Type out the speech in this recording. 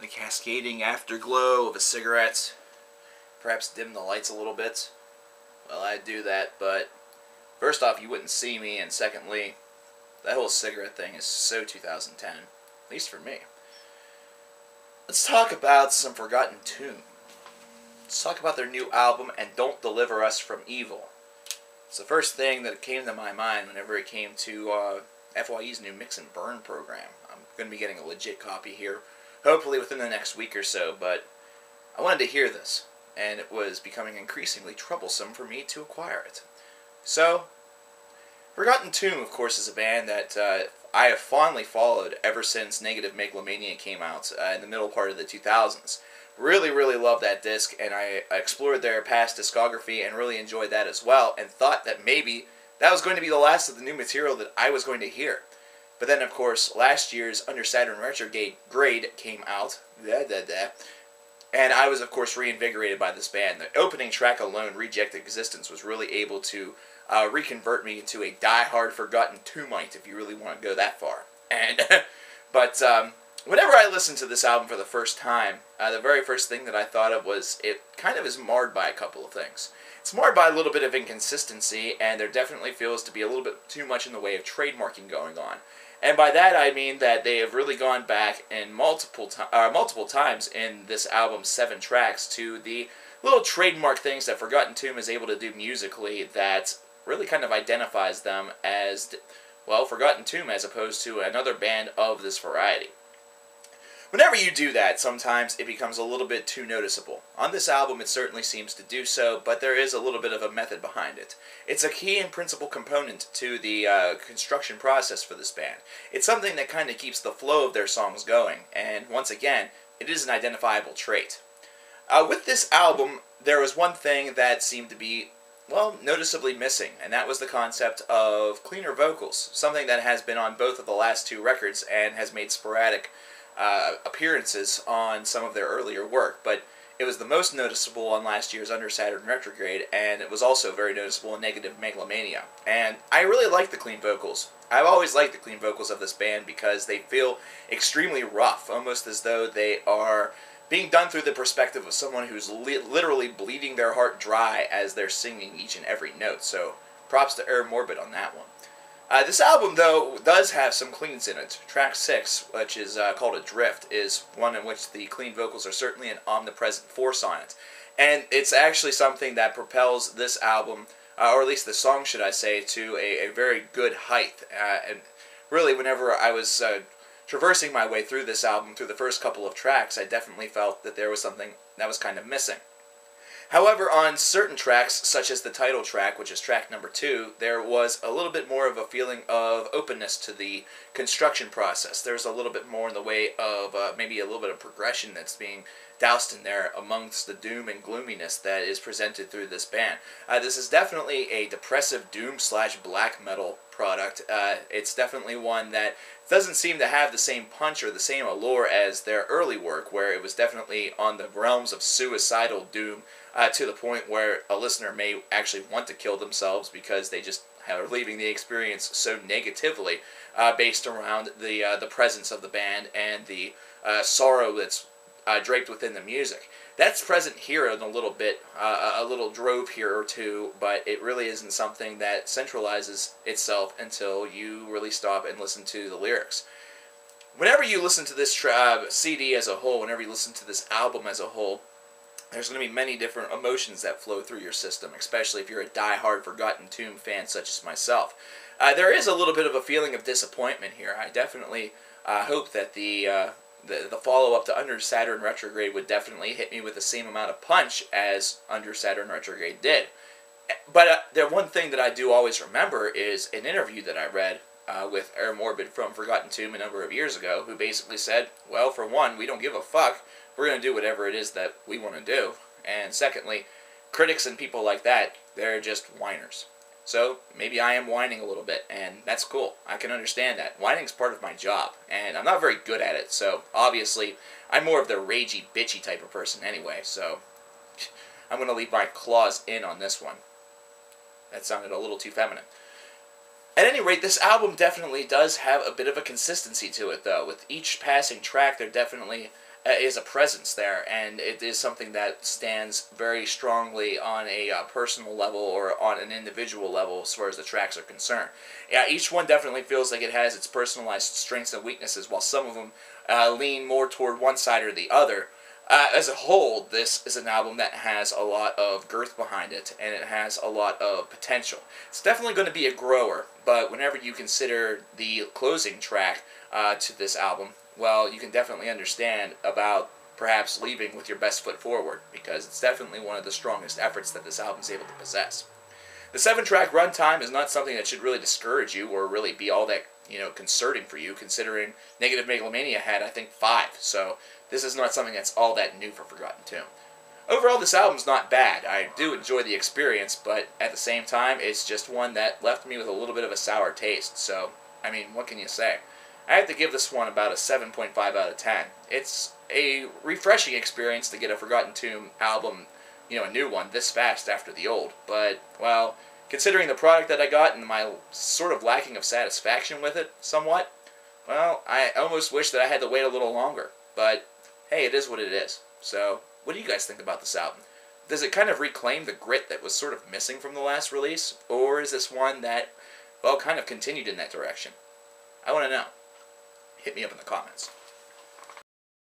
The cascading afterglow of a cigarette. Perhaps dim the lights a little bit. Well, I'd do that, but first off, you wouldn't see me, and secondly, that whole cigarette thing is so 2010, at least for me. Let's talk about some Forgotten Tomb. Let's talk about their new album, And Don't Deliver Us From Evil. It's the first thing that came to my mind whenever it came to FYE's new Mix and Burn program. I'm going to be getting a legit copy here, hopefully within the next week or so, but I wanted to hear this, and it was becoming increasingly troublesome for me to acquire it. So, Forgotten Tomb, of course, is a band that I have fondly followed ever since Negative Megalomania came out in the middle part of the 2000s. Really, really loved that disc, and I explored their past discography and really enjoyed that as well, and thought that maybe that was going to be the last of the new material that I was going to hear. But then, of course, last year's Under Saturn Retrograde came out, and I was, of course, reinvigorated by this band. The opening track alone, Reject Existence, was really able to reconvert me into a die-hard Forgotten Tombite, if you really want to go that far. And but whenever I listened to this album for the first time, the very first thing that I thought of was it kind of is marred by a couple of things. It's marred by a little bit of inconsistency, and there definitely feels to be a little bit too much in the way of trademarking going on. And by that I mean that they have really gone back in multiple times in this album's 7 tracks to the little trademark things that Forgotten Tomb is able to do musically that really kind of identifies them as, well, Forgotten Tomb as opposed to another band of this variety. Whenever you do that, sometimes it becomes a little bit too noticeable. On this album, it certainly seems to do so, but there is a little bit of a method behind it. It's a key and principal component to the construction process for this band. It's something that kind of keeps the flow of their songs going, and once again, it is an identifiable trait. With this album, there was one thing that seemed to be, well, noticeably missing, and that was the concept of cleaner vocals, something that has been on both of the last 2 records and has made sporadic appearances on some of their earlier work, but it was the most noticeable on last year's Under Saturn Retrograde, and it was also very noticeable in Negative Megalomania. And I really like the clean vocals. I've always liked the clean vocals of this band because they feel extremely rough, almost as though they are being done through the perspective of someone who's literally bleeding their heart dry as they're singing each and every note, so props to Air Morbid on that one. This album, though, does have some cleans in it. Track 6, which is called Adrift, is one in which the clean vocals are certainly an omnipresent force on it. And it's actually something that propels this album, or at least the song, should I say, to a very good height. And really, whenever I was traversing my way through this album, through the first couple of tracks, I definitely felt that there was something that was kind of missing. However, on certain tracks, such as the title track, which is track number 2, there was a little bit more of a feeling of openness to the construction process. There's a little bit more in the way of maybe a little bit of progression that's being doused in there amongst the doom and gloominess that is presented through this band. This is definitely a depressive doom/black metal product. It's definitely one that doesn't seem to have the same punch or the same allure as their early work, where it was definitely on the realms of suicidal doom, to the point where a listener may actually want to kill themselves because they just are leaving the experience so negatively, based around the presence of the band and the sorrow that's draped within the music. That's present here in a little bit, a little drove here or two, but it really isn't something that centralizes itself until you really stop and listen to the lyrics. Whenever you listen to this CD as a whole, whenever you listen to this album as a whole, there's going to be many different emotions that flow through your system, especially if you're a die-hard Forgotten Tomb fan such as myself. There is a little bit of a feeling of disappointment here. I definitely hope that the follow-up to Under Saturn Retrograde would definitely hit me with the same amount of punch as Under Saturn Retrograde did. But the one thing that I do always remember is an interview that I read with Air Morbid from Forgotten Tomb a number of years ago, who basically said, well, for one, we don't give a fuck. We're going to do whatever it is that we want to do. And secondly, critics and people like that, they're just whiners. So maybe I am whining a little bit, and that's cool. I can understand that. Whining's part of my job, and I'm not very good at it, so obviously I'm more of the ragey, bitchy type of person anyway, so I'm going to leave my claws in on this one. That sounded a little too feminine. At any rate, this album definitely does have a bit of a consistency to it, though. With each passing track, there definitely is a presence there, and it is something that stands very strongly on a personal level or on an individual level as far as the tracks are concerned. Yeah, each one definitely feels like it has its personalized strengths and weaknesses, while some of them lean more toward one side or the other. As a whole, this is an album that has a lot of girth behind it, and it has a lot of potential. It's definitely going to be a grower, but whenever you consider the closing track to this album, well, you can definitely understand about perhaps leaving with your best foot forward, because it's definitely one of the strongest efforts that this album is able to possess. The 7-track runtime is not something that should really discourage you or really be all that, concerning for you, considering Negative Megalomania had, I think, 5, so this is not something that's all that new for Forgotten Tomb. Overall, this album's not bad. I do enjoy the experience, but at the same time, it's just one that left me with a little bit of a sour taste, so, I mean, what can you say? I have to give this one about a 7.5 out of 10. It's a refreshing experience to get a Forgotten Tomb album, a new one, this fast after the old. But, well, considering the product that I got and my sort of lacking of satisfaction with it, somewhat, well, I almost wish that I had to wait a little longer. But, hey, it is what it is. So, what do you guys think about this album? Does it kind of reclaim the grit that was sort of missing from the last release? Or is this one that, well, kind of continued in that direction? I want to know. Hit me up in the comments.